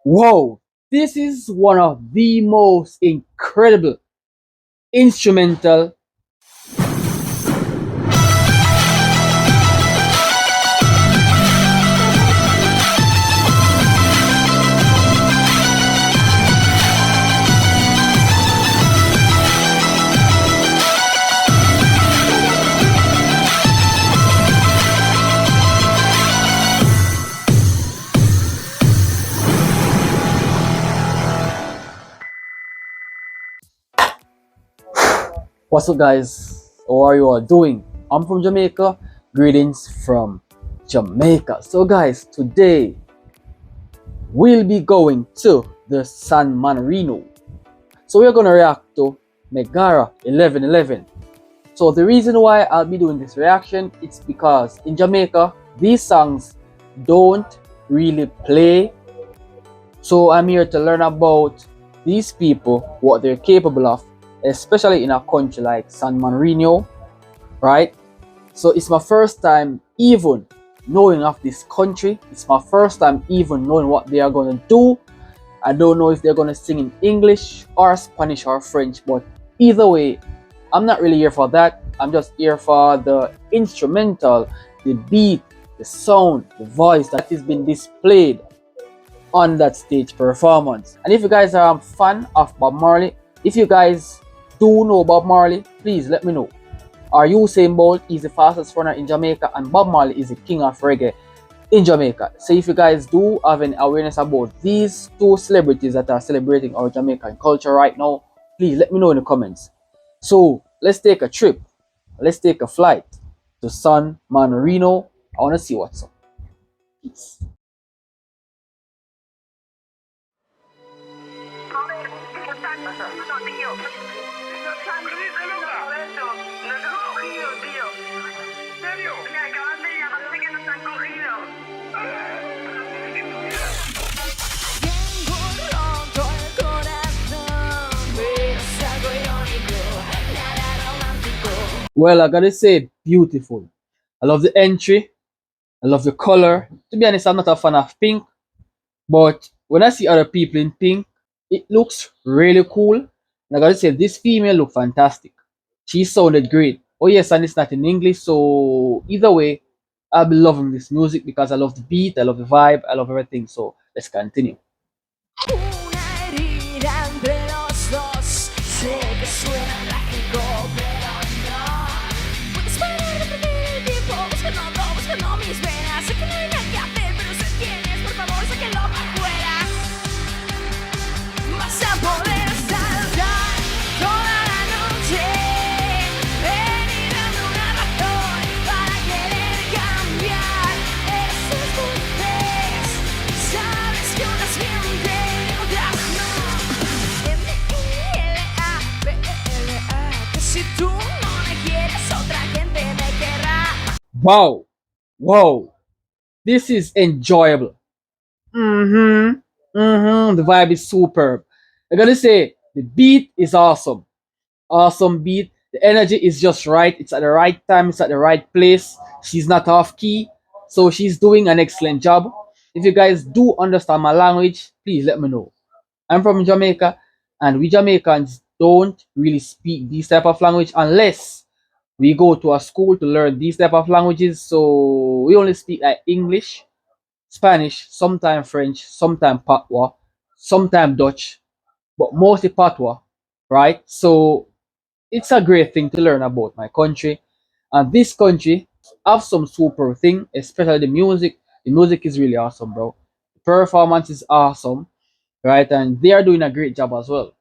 Whoa, this is one of the most incredible instrumental. What's up, guys? How are you all doing? I'm from Jamaica. Greetings from Jamaica. So, guys, today we'll be going to the San Morino. So, we're gonna react to Megara 1111. So, the reason why I'll be doing this reaction it's because in Jamaica these songs don't really play. So, I'm here to learn about these people, what they're capable of, especially in a country like San Marino, right? So it's my first time even knowing of this country. It's my first time even knowing what they are going to do. I don't know if they're going to sing in English or Spanish or French, but either way, I'm not really here for that. I'm just here for the instrumental, the beat, the sound, the voice that is being displayed on that stage performance. And if you guys are a fan of Bob Marley, if you guys do know Bob Marley, please let me know. Are Usain Bolt is the fastest runner in Jamaica and Bob Marley is the king of reggae in Jamaica. So if you guys do have any awareness about these two celebrities that are celebrating our Jamaican culture right now, please let me know in the comments. So let's take a trip. Let's take a flight to San Marino. I want to see what's up. Peace. Well, I gotta say, beautiful. I love the entry. I love the color. To be honest, I'm not a fan of pink, but when I see other people in pink, it looks really cool. And I gotta say, this female looked fantastic. She sounded great. Oh yes, and it's not in English, so either way, I'll be loving this music because I love the beat, I love the vibe, I love everything. So let's continue. Wow, wow, this is enjoyable. The vibe is superb. I gotta say, the beat is awesome. Awesome beat. The energy is just right. It's at the right time. It's at the right place. She's not off key, so she's doing an excellent job. If you guys do understand my language, please let me know. I'm from Jamaica, and we Jamaicans don't really speak this type of language unless we go to a school to learn these type of languages. So we only speak like English, Spanish, sometimes French, sometimes Patois, sometimes Dutch, but mostly Patois, right? So it's a great thing to learn about my country. And this country have some super thing, especially the music. The music is really awesome, bro. The performance is awesome, right? And they are doing a great job as well.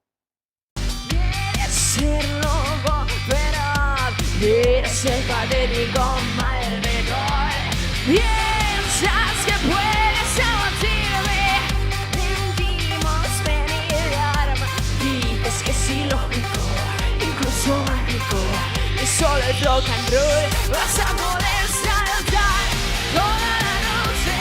Solo el rock and roll vas a poder saltar toda la noche.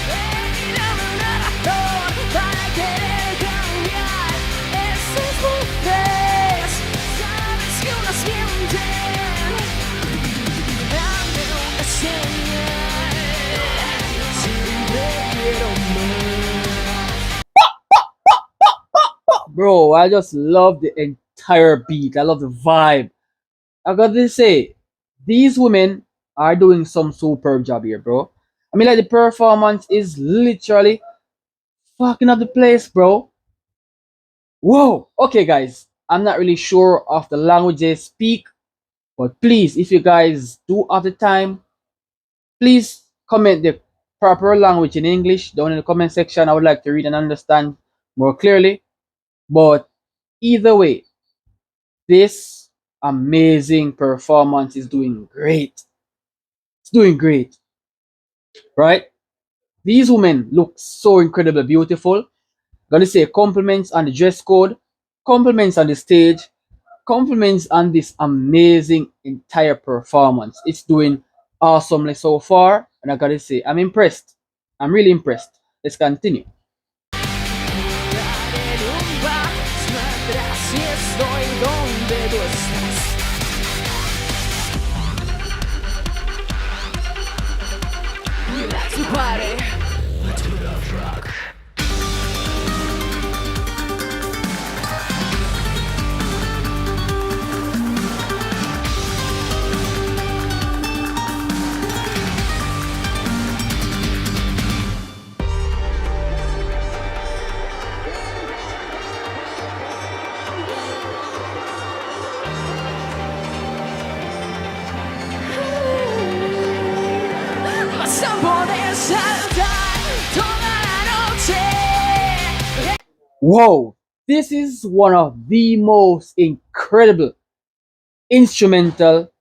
Ven y dame una razón para querer cambiar esas mujeres. Sabes que uno siente. Dame una señal. Siempre quiero más. I just love the entire beat. I love the vibe. I got to say, these women are doing some superb job here, bro. I mean, like the performance is literally fucking up the place, bro. Whoa. Okay, guys. I'm not really sure of the language they speak, but please, if you guys do have the time, please comment the proper language in English down in the comment section. I would like to read and understand more clearly. But either way, this amazing performance is doing great. It's doing great, right? These women look so incredibly beautiful. Gonna say compliments on the dress code, compliments on the stage, compliments on this amazing entire performance. It's doing awesomely so far, and I gotta say, I'm impressed. I'm really impressed. Let's continue. En un bar, saldrás si estoy donde tú estás. We like to party, but to the rock. Vas a poder saltar toda la noche. Whoa, this is one of the most incredible instrumental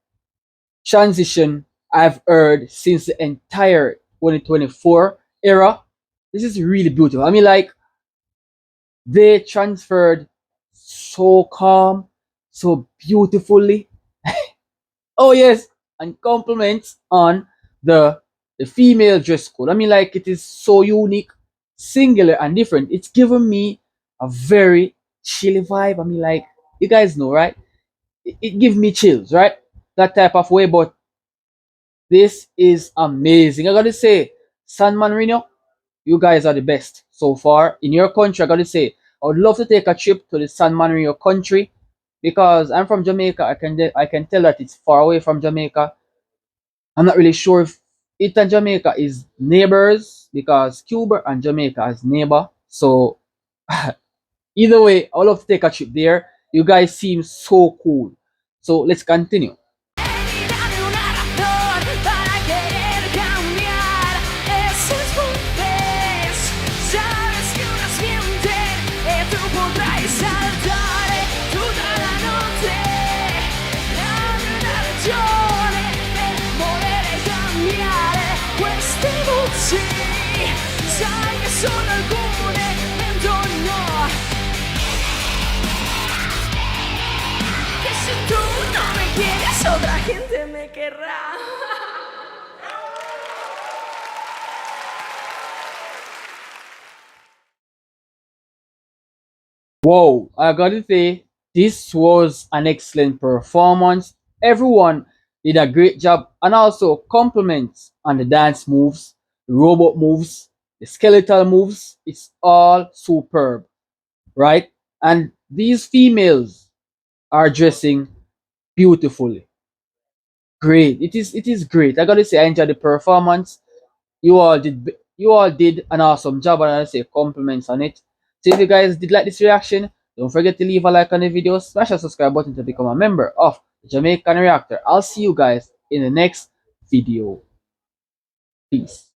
transition I've heard since the entire 2024 era. This is really beautiful. I mean, like, they transferred so calm, so beautifully. Oh yes, and compliments on the the female dress code. I mean, like, it is so unique, singular, and different. It's given me a very chilly vibe. I mean, like, you guys know, right? It gives me chills, right? That type of way. But this is amazing. I gotta say, San Marino, you guys are the best so far in your country. I gotta say, I would love to take a trip to the San Marino country because I'm from Jamaica. I can tell that it's far away from Jamaica. I'm not really sure if it and Jamaica is neighbors because Cuba and Jamaica is neighbor. So either way, I would love to take a trip there. You guys seem so cool. So let's continue. Y dame una razón para querer cambiar esos golpes. Sabes que unos mienten y tú podrás saltar toda la noche. Dame una ragione per volere cambiare queste voci. Sai che sono alcune, mentono. Que si tú no me quieres, otra gente me querrá. Whoa, I gotta say, this was an excellent performance. Everyone did a great job, and also compliments on the dance moves, the robot moves, the skeletal moves. It's all superb, right? And these females are dressing beautifully. Great. It is great. I gotta say, I enjoyed the performance. You all did an awesome job, and I say compliments on it. So if you guys did like this reaction, don't forget to leave a like on the video, smash the subscribe button to become a member of the Jamaican Reactor. I'll see you guys in the next video. Peace.